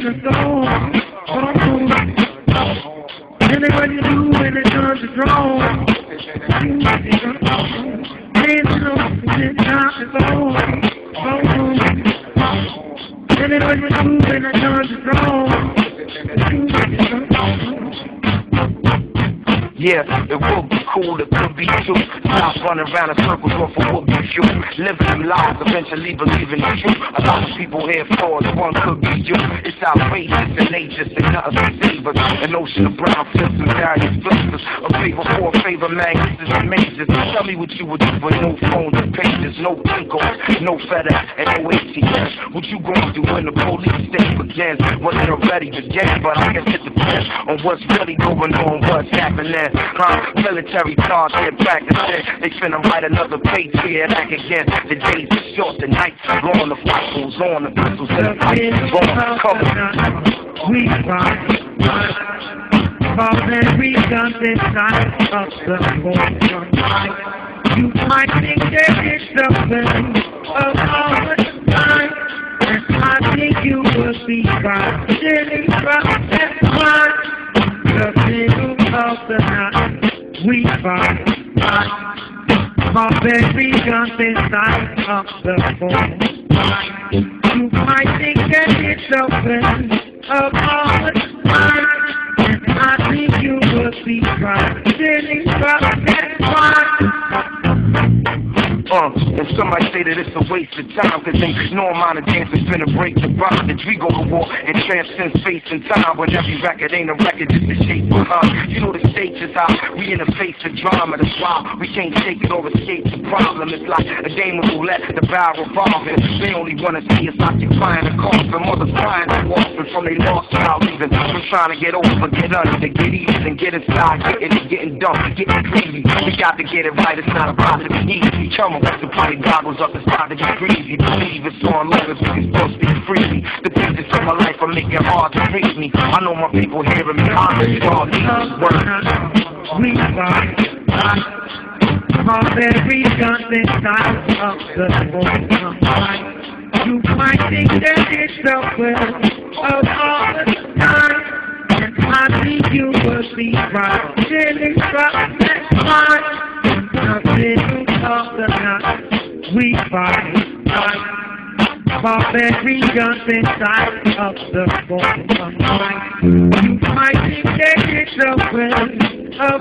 the soul. And what you do when it turns to draw. Dancing on the top is all. And what you do when it turns to draw. Yeah, it would be cool, it could be true. Stop running around in circles off of what be you. Living them lives, eventually believing the truth. A lot of people here frauds, one could be you. It's outrageous and they just say nothing to save us. An ocean of brown flips and various flippers. A favor for a favor, magazines and majors. Tell me what you would do with no phones and pages, no Kinkos, no FedEx, and no ATMs. What you gonna do when the police state begins? Well, it already began, but I guess it depends on what's really going on, what's happening. Military cars, they're practicing. They finna write another Patriot Act again. The days are short, the nights are long, the fight goes on, the pistols and the fights go on. Come we fight, and we got this side of the fortune. You might think that it's something of our time, and I think you would be right. Silly from that one. The middle of the night, we fight. Every gun inside of the phone. You might think that it's open of all the time, and I think you would be right. Silly from that one. And somebody say that it's a waste of time, cause ain't no amount of dancing finna break the bondage. We go to war and transcend space and time, but every record ain't a record, just a shape behind. You know the stakes is high, we in the face of drama, that's why we can't take it or escape the problem. It's like a game of roulette, the barrel revolving. They only wanna see us occupying the coffin. Mothers crying and walking from they lost child leaving. From trying to get over, get under, to get even, get inside, getting dumb, getting greedy. We got to get it right, it's not about to be easy. Come on, the party goggles up, it's time to get greasy. Believe it's so long as we can still speak freely. The pieces of my life are making hard to reach me. I know my people hearing me, I'm all these words. We fight, every gun inside of the fortune. You might think that it's open of all the time, and I think you would be right. Silly from that one. The middle of the night, we fight. Every gun inside of the fortune. You might think that it's open of